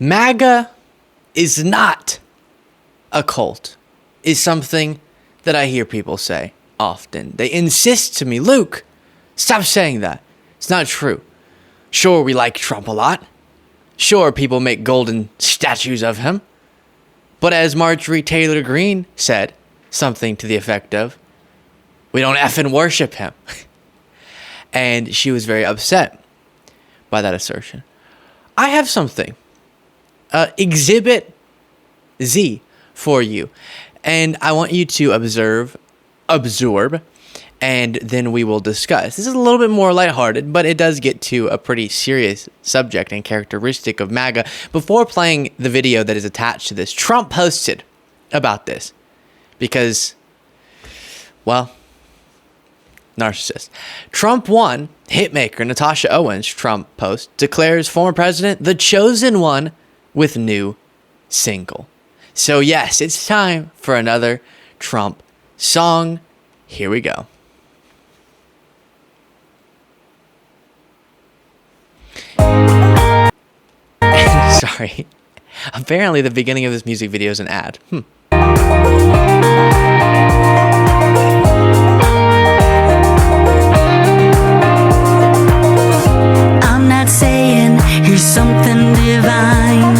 MAGA is not a cult, is something that I hear people say often. They insist to me, Luke, stop saying that. It's not true. Sure, we like Trump a lot. Sure, people make golden statues of him. But as Marjorie Taylor Greene said, something to the effect of, we don't effing worship him. And she was very upset by that assertion. I have something. Exhibit Z for you. And I want you to absorb, and then we will discuss. This is a little bit more lighthearted, but it does get to a pretty serious subject and characteristic of MAGA. Before playing the video that is attached to this, Trump posted about this because, well, narcissist. Trump won. Hitmaker Natasha Owens, Trump post, declares former president the chosen one with new single. So yes, it's time for another Trump song. Here we go. Sorry. Apparently the beginning of this music video is an ad. I'm not saying he's something divine.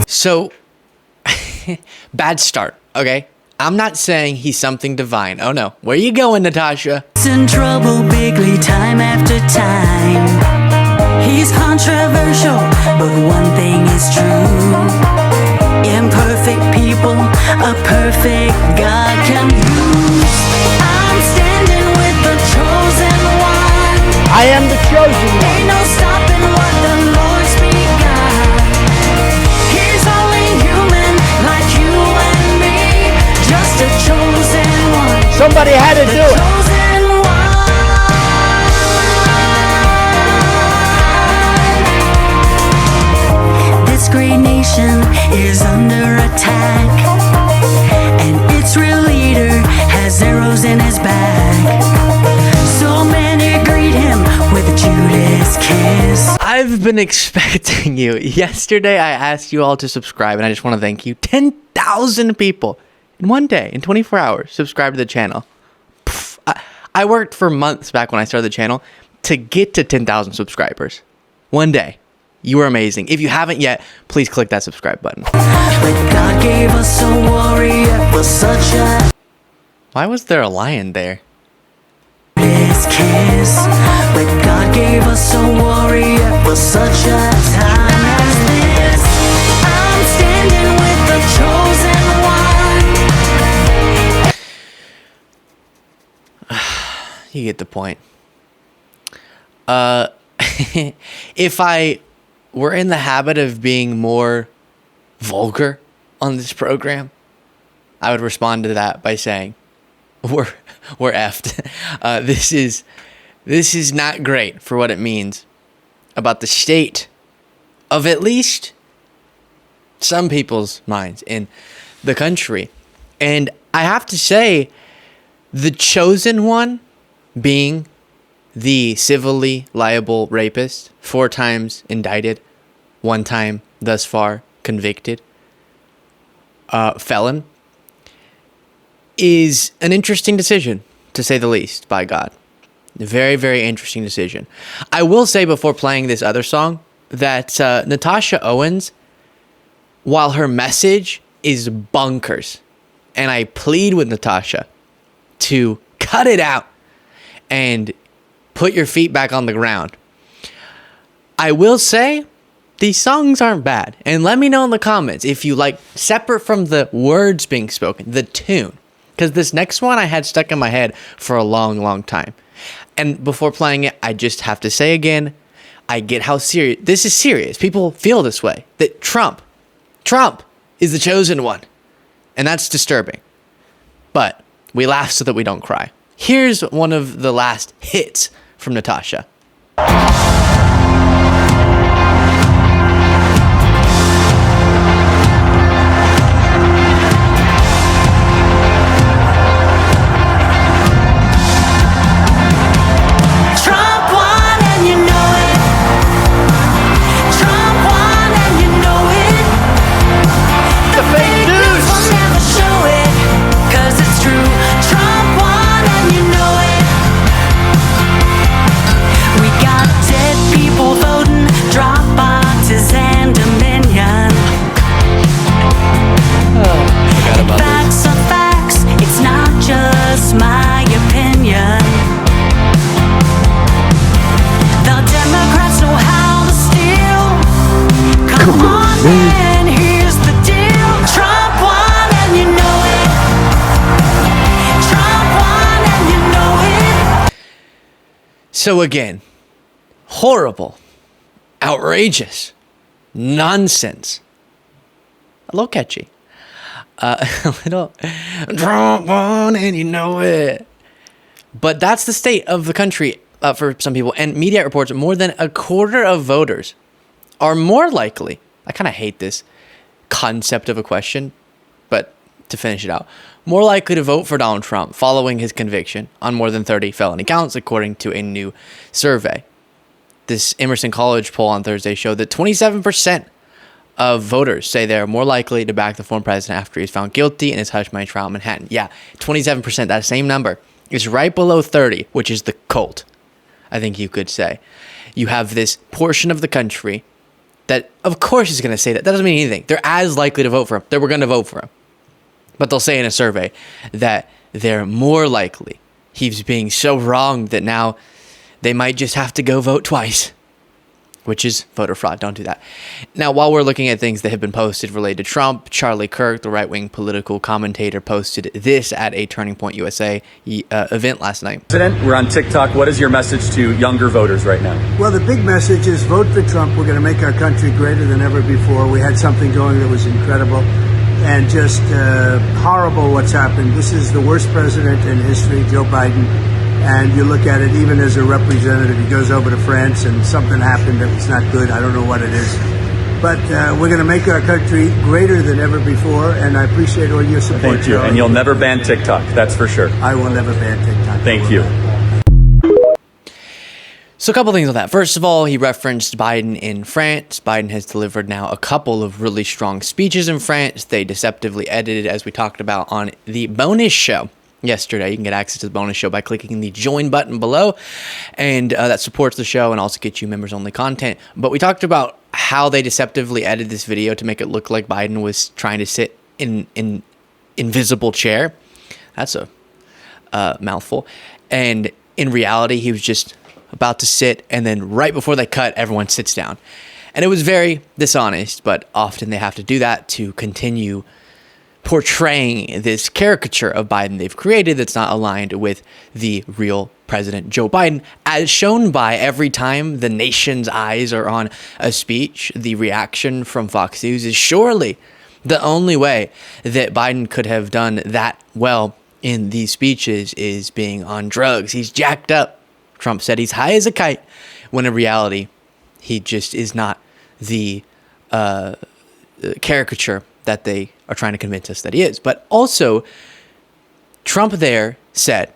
So, bad start, okay? I'm not saying he's something divine. Oh no. Where you going, Natasha? He's in trouble bigly time after time. He's controversial, but one thing is true. Imperfect people, a perfect God can use. I'm standing with the chosen one. I am the chosen one. Ain't no stopping what the Lord's begun. He's only human like you and me. Just a chosen one. Somebody had to do it. Chosen one. This great nation is under attack, and its real leader has arrows in his back. So many greet him with a Judas kiss. I've been expecting you. Yesterday, I asked you all to subscribe, and I just want to thank you. 10,000 people in one day, in 24 hours, subscribe to the channel. I worked for months back when I started the channel to get to 10,000 subscribers. One day. You are amazing. If you haven't yet, please click that subscribe button. But God gave us a warrior for such a Why was there a lion there? kiss. But God gave us a warrior for such a time as this. I'm standing with the chosen one. You get the point. If I were in the habit of being more vulgar on this program, I would respond to that by saying, we're effed. This is not great for what it means about the state of at least some people's minds in the country. And I have to say, the chosen one being the civilly liable rapist, 4 times indicted, 1 time thus far convicted, felon, is an interesting decision, to say the least, by God. A very, very interesting decision. I will say before playing this other song that Natasha Owens, while her message is bonkers, and I plead with Natasha to cut it out and put your feet back on the ground, I will say these songs aren't bad. And let me know in the comments if you like, separate from the words being spoken, the tune. Because this next one I had stuck in my head for a long, long time. And before playing it, I just have to say again, I get how serious, this is serious. People feel this way, that Trump is the chosen one. And that's disturbing. But we laugh so that we don't cry. Here's one of the last hits from Natasha. Trump won and you know it. Trump won and Come on, man, here's the deal. Trump won and you know it. Trump won and you know it. So again, horrible, outrageous, nonsense. A little catchy. A little Trump won and you know it. But that's the state of the country for some people. And media reports more than a quarter of voters are more likely. I kind of hate this concept of a question, but to finish it out, more likely to vote for Donald Trump following his conviction on more than 30 felony counts, according to a new survey. This Emerson College poll on Thursday showed that 27% of voters say they're more likely to back the former president after he's found guilty in his hush money trial in Manhattan. Yeah, 27%, that same number is right below 30, which is the cult, I think you could say. You have this portion of the country that, of course, is going to say that. That doesn't mean anything. They're as likely to vote for him. They were going to vote for him. But they'll say in a survey that they're more likely. He's being so wrong that now they might just have to go vote twice, which is voter fraud. Don't do that. Now, while we're looking at things that have been posted related to Trump, Charlie Kirk, the right-wing political commentator, posted this at a Turning Point USA event last night. President, we're on TikTok. What is your message to younger voters right now? Well, the big message is vote for Trump. We're going to make our country greater than ever before. We had something going that was incredible and just horrible what's happened. This is the worst president in history, Joe Biden. And you look at it, even as a representative, he goes over to France and something happened that was not good. I don't know what it is. But we're going to make our country greater than ever before, and I appreciate all your support. Thank you. Charlie. And you'll never ban TikTok, that's for sure. I will never ban TikTok. Thank you. So a couple things on that. First of all, he referenced Biden in France. Biden has delivered now a couple of really strong speeches in France. They deceptively edited, as we talked about on the bonus show yesterday. You can get access to the bonus show by clicking the join button below, and that supports the show and also gets you members only content. But we talked about how they deceptively edited this video to make it look like Biden was trying to sit in invisible chair. That's a mouthful. And in reality, he was just about to sit, and then right before they cut, everyone sits down. And it was very dishonest, but often they have to do that to continue portraying this caricature of Biden they've created that's not aligned with the real President Joe Biden, as shown by every time the nation's eyes are on a speech. The reaction from Fox News is surely the only way that Biden could have done that well in these speeches is being on drugs. He's jacked up. Trump said he's high as a kite, when in reality, he just is not the caricature that they are trying to convince us that he is. But also, Trump there said,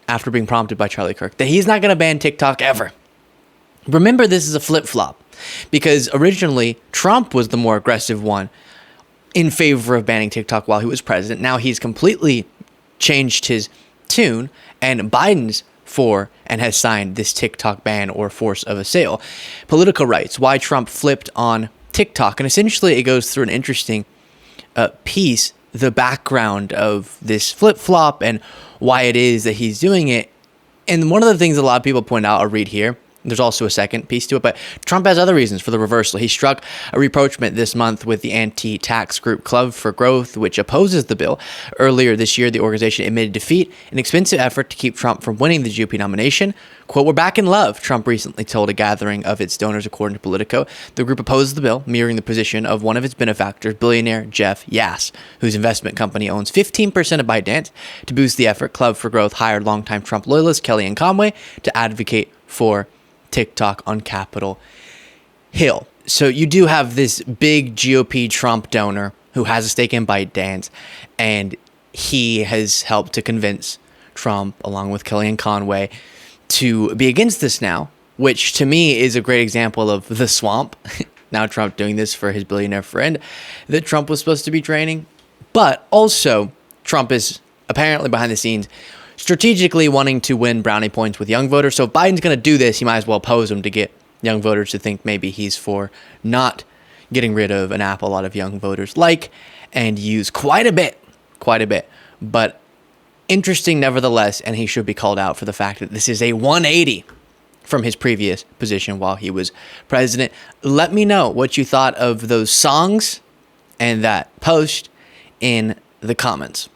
after being prompted by Charlie Kirk, that he's not going to ban TikTok ever. Remember, this is a flip-flop, because originally, Trump was the more aggressive one in favor of banning TikTok while he was president. Now he's completely changed his tune, and Biden's for and has signed this TikTok ban or force of a sale. Political rights, why Trump flipped on TikTok. And essentially, it goes through an interesting piece, the background of this flip-flop and why it is that he's doing it. And one of the things a lot of people point out, I'll read here, there's also a second piece to it, but Trump has other reasons for the reversal. He struck a rapprochement this month with the anti-tax group Club for Growth, which opposes the bill. Earlier this year, the organization admitted defeat, an expensive effort to keep Trump from winning the GOP nomination. Quote, "We're back in love," Trump recently told a gathering of its donors, according to Politico. The group opposes the bill, mirroring the position of one of its benefactors, billionaire Jeff Yass, whose investment company owns 15% of ByteDance. To boost the effort, Club for Growth hired longtime Trump loyalist Kellyanne Conway to advocate for TikTok on Capitol Hill. So you do have this big GOP Trump donor who has a stake in ByteDance, and he has helped to convince Trump, along with Kellyanne Conway, to be against this now, which to me is a great example of the swamp. Now Trump doing this for his billionaire friend that Trump was supposed to be training. But also, Trump is apparently behind the scenes strategically wanting to win brownie points with young voters. So if Biden's going to do this, he might as well oppose him to get young voters to think maybe he's for not getting rid of an app a lot of young voters like and use quite a bit. But interesting nevertheless, and he should be called out for the fact that this is a 180 from his previous position while he was president. Let me know what you thought of those songs and that post in the comments.